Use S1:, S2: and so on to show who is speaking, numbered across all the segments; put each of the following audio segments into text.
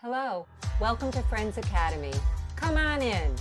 S1: Hello, welcome to Friends Academy. Come on in.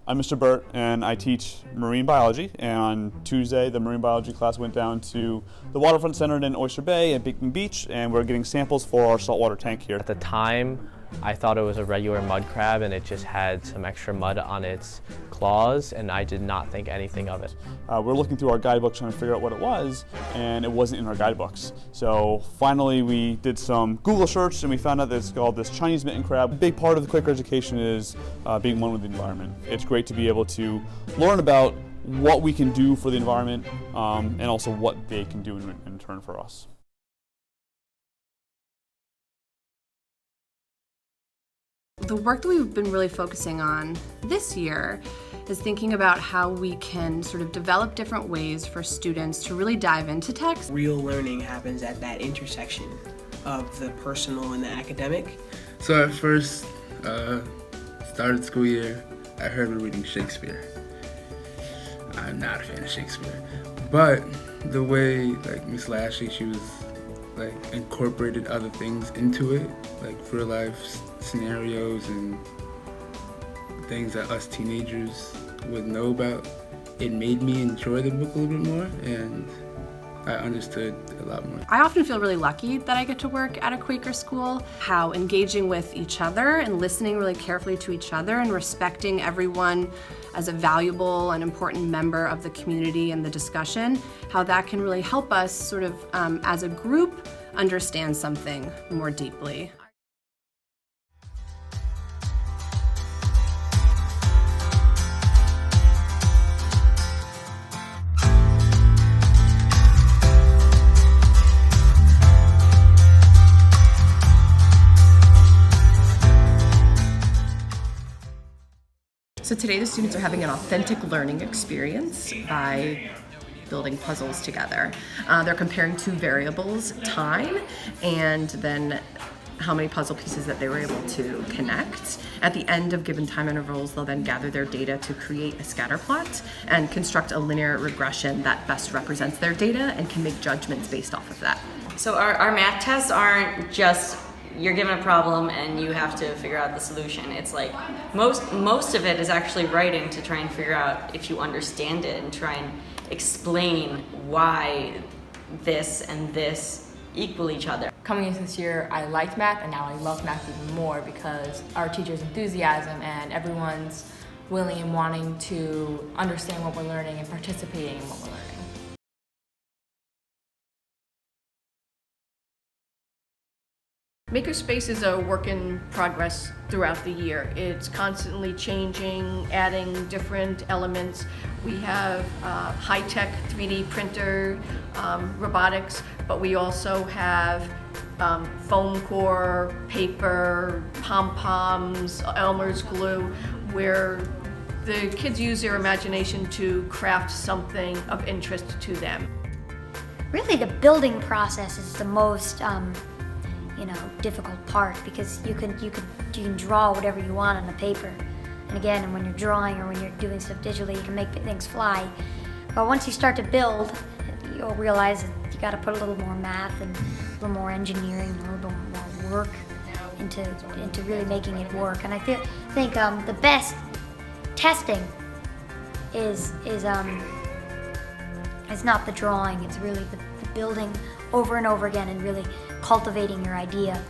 S2: I'm Mr. Burt, and I teach marine biology. And on Tuesday, the marine biology class went down to the Waterfront Center in Oyster Bay at Deepen Beach, and we're getting samples for our saltwater tank here.
S3: At the time, I thought it was a regular mud crab, and it just had some extra mud on its claws, and I did not think anything of it.
S2: We're looking through our guidebooks trying to figure out what it was, and it wasn't in our guidebooks. So finally, we did some Google search, and we found out that it's called this Chinese mitten crab. A big part of the Quaker education is being one with the environment. It's great to be able to learn about what we can do for the environment, and also what they can do in turn for us.
S4: The work that we've been really focusing on this year is thinking about how we can sort of develop different ways for students to really dive into text.
S5: Real learning happens at that intersection of the personal and the academic.
S6: So at first, started school year, I heard we're reading Shakespeare. I'm not a fan of Shakespeare, but the way like Miss Lashley, she was like incorporated other things into it, like real life scenarios and things that us teenagers would know about. It made me enjoy the book a little bit more, and I understood a lot more.
S4: I often feel really lucky that I get to work at a Quaker school, how engaging with each other and listening really carefully to each other and respecting everyone as a valuable and important member of the community and the discussion, how that can really help us sort of, as a group, understand something more deeply.
S7: So today the students are having an authentic learning experience by building puzzles together. They're comparing two variables, time and then how many puzzle pieces that they were able to connect. At the end of given time intervals, they'll then gather their data to create a scatter plot and construct a linear regression that best represents their data and can make judgments based off of that.
S8: So our math tests aren't just you're given a problem and you have to figure out the solution. It's like most of it is actually writing to try and figure out if you understand it and try and explain why this and this equal each other.
S9: Coming into this year, I liked math, and now I love math even more because our teachers' enthusiasm and everyone's willing and wanting to understand what we're learning and participating in what we're learning.
S10: MakerSpace is a work in progress throughout the year. It's constantly changing, adding different elements. We have high-tech 3D printer, robotics, but we also have foam core, paper, pom-poms, Elmer's glue, where the kids use their imagination to craft something of interest to them.
S11: Really, the building process is the most difficult part, because you can draw whatever you want on the paper. And again, when you're drawing or when you're doing stuff digitally, you can make things fly. But once you start to build, you'll realize that you got to put a little more math and a little more engineering, and a little more work into really making it work. And I think the best testing is not the drawing. It's really the building over and over again and really cultivating your idea.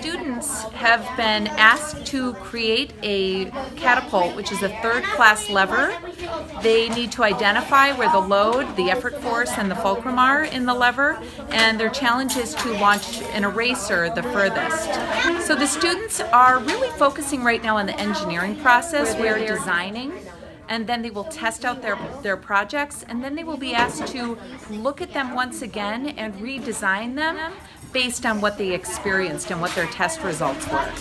S12: Students have been asked to create a catapult, which is a third-class lever. They need to identify where the load, the effort force, and the fulcrum are in the lever, and their challenge is to launch an eraser the furthest. So the students are really focusing right now on the engineering process, where they're designing, and then they will test out their projects, and then they will be asked to look at them once again and redesign them based on what they experienced and what their test results were.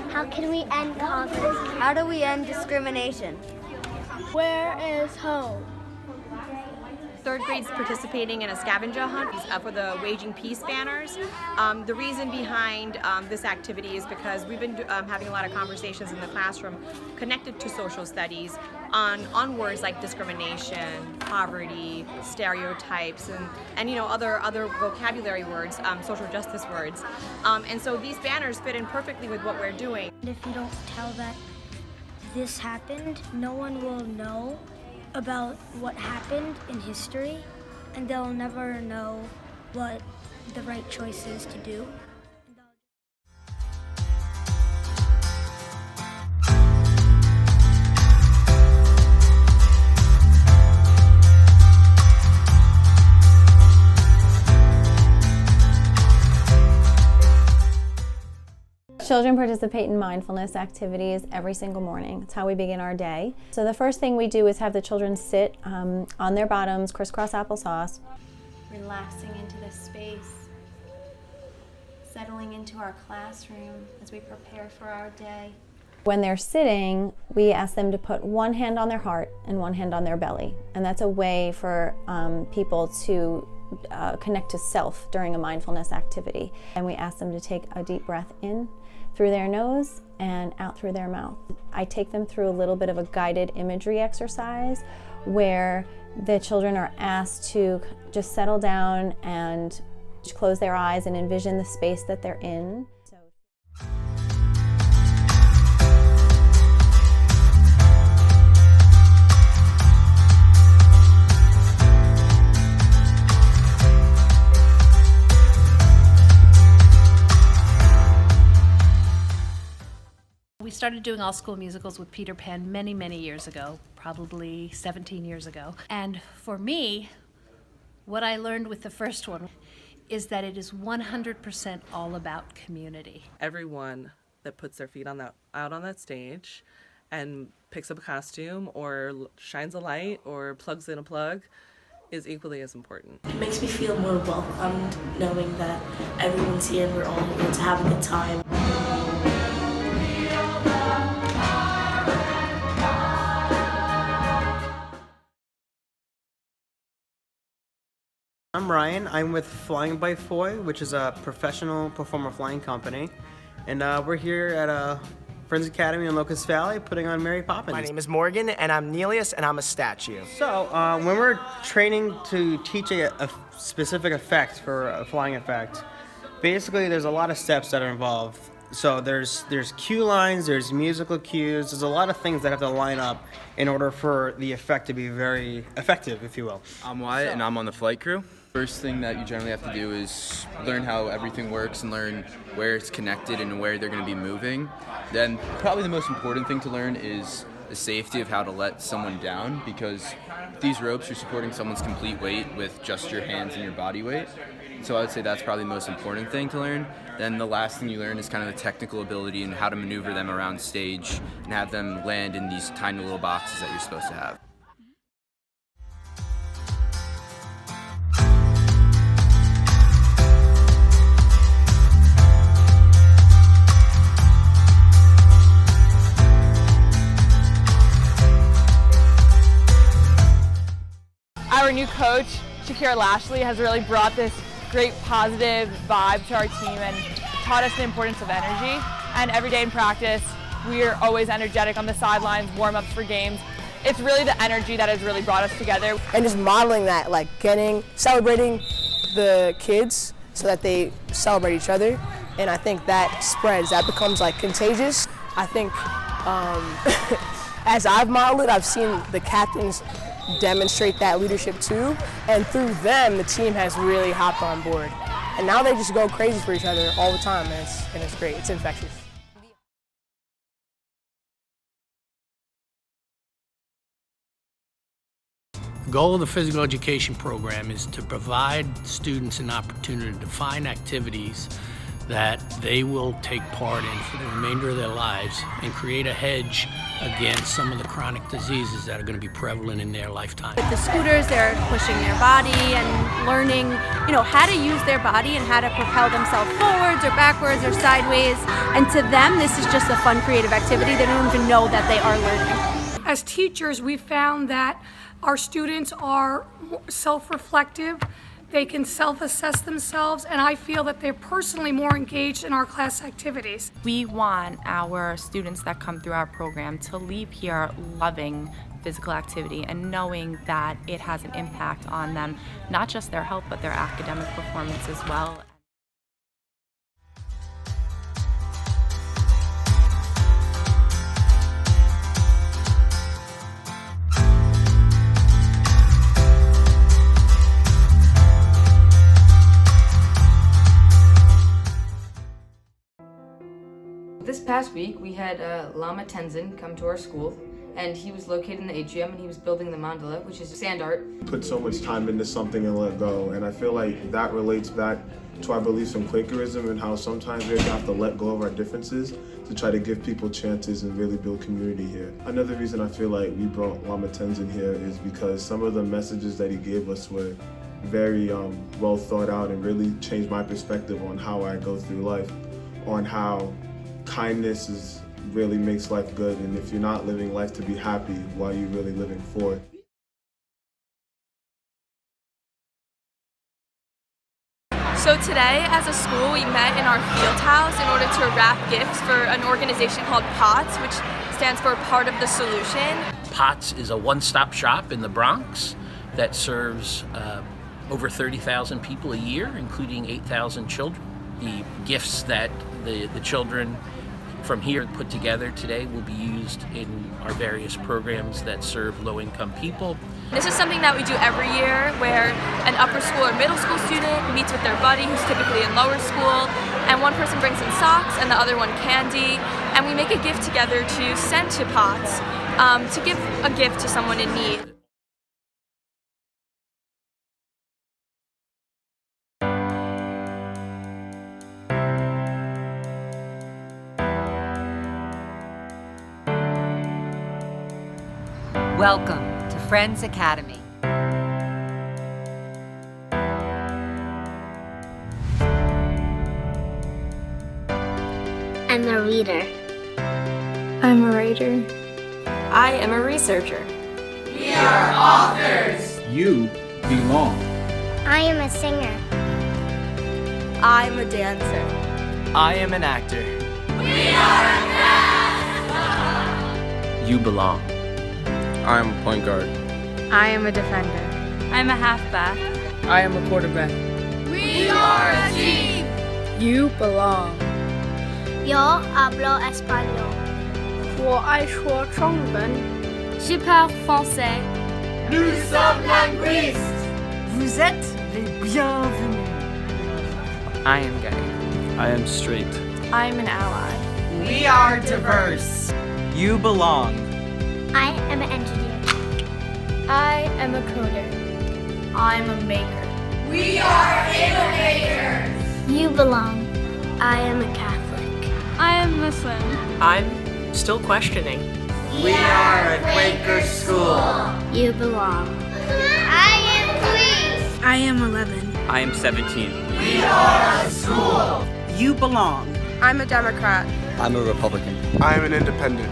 S13: How can we end conflict? How do we end discrimination? Where is home?
S14: Third grade's participating in a scavenger hunt for the Waging Peace banners. The reason behind this activity is because we've been having a lot of conversations in the classroom connected to social studies on words like discrimination, poverty, stereotypes, and other vocabulary words, social justice words. And so these banners fit in perfectly with what we're doing.
S13: If you don't tell that this happened, no one will know about what happened in history, and they'll never know what the right choice is to do.
S15: Children participate in mindfulness activities every single morning. It's how we begin our day. So the first thing we do is have the children sit on their bottoms, crisscross applesauce.
S16: Relaxing into this space, settling into our classroom as we prepare for our day.
S15: When they're sitting, we ask them to put one hand on their heart and one hand on their belly. And that's a way for people to connect to self during a mindfulness activity. And we ask them to take a deep breath in through their nose and out through their mouth. I take them through a little bit of a guided imagery exercise where the children are asked to just settle down and close their eyes and envision the space that they're in.
S17: We started doing all school musicals with Peter Pan many, many years ago, probably 17 years ago. And for me, what I learned with the first one is that it is 100% all about community.
S18: Everyone that puts their feet out on that stage and picks up a costume or shines a light or plugs in a plug is equally as important.
S19: It makes me feel more welcomed knowing that everyone's here and we're all here to have a good time.
S20: I'm Ryan. I'm with Flying by Foy, which is a professional performer flying company. And we're here at Friends Academy in Locust Valley, putting on Mary Poppins.
S21: My name is Morgan, and I'm Nelius, and I'm a statue.
S20: So, when we're training to teach a specific effect for a flying effect, basically there's a lot of steps that are involved. So there's cue lines, there's musical cues, there's a lot of things that have to line up in order for the effect to be very effective, if you will.
S22: I'm Wyatt, and I'm on the flight crew. First thing that you generally have to do is learn how everything works and learn where it's connected and where they're going to be moving. Then probably the most important thing to learn is the safety of how to let someone down, because these ropes are supporting someone's complete weight with just your hands and your body weight. So I would say that's probably the most important thing to learn. Then the last thing you learn is kind of the technical ability and how to maneuver them around stage and have them land in these tiny little boxes that you're supposed to have.
S23: Our new coach, Shakira Lashley, has really brought this great positive vibe to our team and taught us the importance of energy. And every day in practice, we are always energetic on the sidelines, warm-ups for games. It's really the energy that has really brought us together.
S24: And just modeling that, like celebrating the kids so that they celebrate each other. And I think that spreads, that becomes like contagious. I think as I've modeled it, I've seen the captains demonstrate that leadership too, and through them the team has really hopped on board, and now they just go crazy for each other all the time, and it's great. It's infectious.
S25: The goal of the physical education program is to provide students an opportunity to find activities that they will take part in for the remainder of their lives and create a hedge against some of the chronic diseases that are going to be prevalent in their lifetime.
S26: With the scooters, they're pushing their body and learning, how to use their body and how to propel themselves forwards or backwards or sideways. And to them, this is just a fun, creative activity. They don't even know that they are learning.
S27: As teachers, we found that our students are self-reflective. They can self-assess themselves, and I feel that they're personally more engaged in our class activities.
S9: We want our students that come through our program to leave here loving physical activity and knowing that it has an impact on them, not just their health, but their academic performance as well.
S28: This past week, we had Lama Tenzin come to our school, and he was located in the atrium, and he was building the mandala, which is sand art.
S29: Put so much time into something and let go, and I feel like that relates back to our beliefs in Quakerism and how sometimes we have to let go of our differences to try to give people chances and really build community here. Another reason I feel like we brought Lama Tenzin here is because some of the messages that he gave us were very well thought out and really changed my perspective on how I go through life, on how kindness really makes life good, and if you're not living life to be happy, why are you really living for it?
S26: So today, as a school, we met in our field house in order to wrap gifts for an organization called POTS, which stands for Part of the Solution.
S25: POTS is a one-stop shop in the Bronx that serves over 30,000 people a year, including 8,000 children. The gifts that the children from here put together today will be used in our various programs that serve low-income people.
S26: This is something that we do every year, where an upper school or middle school student meets with their buddy who's typically in lower school, and one person brings in socks and the other one candy, and we make a gift together to send to POTS to give a gift to someone in need.
S30: Welcome to Friends Academy.
S31: I'm a reader.
S26: I'm a writer.
S8: I am a researcher.
S31: We are authors.
S32: You belong.
S31: I am a singer.
S8: I'm a dancer.
S21: I am an actor.
S31: We are a cast. You belong.
S1: I'm a point guard.
S2: I am a defender.
S26: I'm a halfback.
S1: I am a quarterback.
S2: We are a team. You belong.
S31: Yo hablo español.
S2: 我爱说中文.
S26: Je parle français.
S2: Nous sommes linguistes.
S3: Vous êtes les bienvenus.
S31: I am gay. I am straight.
S26: I'm an ally.
S3: We are diverse.
S31: You belong. I am an engineer.
S26: I am a coder. I'm a maker.
S3: We are innovators.
S31: You belong. I am a Catholic.
S26: I am Muslim.
S31: I'm still questioning.
S3: We are a Quaker school.
S31: You belong. I am 3.
S2: I am 11.
S31: I am 17.
S3: We are a school. You belong.
S2: I'm a Democrat.
S31: I'm a Republican.
S1: I'm an independent.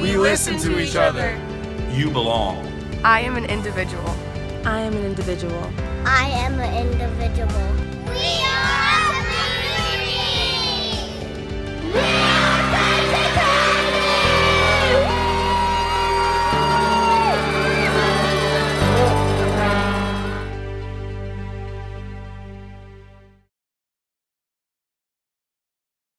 S3: We listen to each other.
S31: You belong.
S2: I am an individual.
S3: I am an individual.
S31: I am an individual.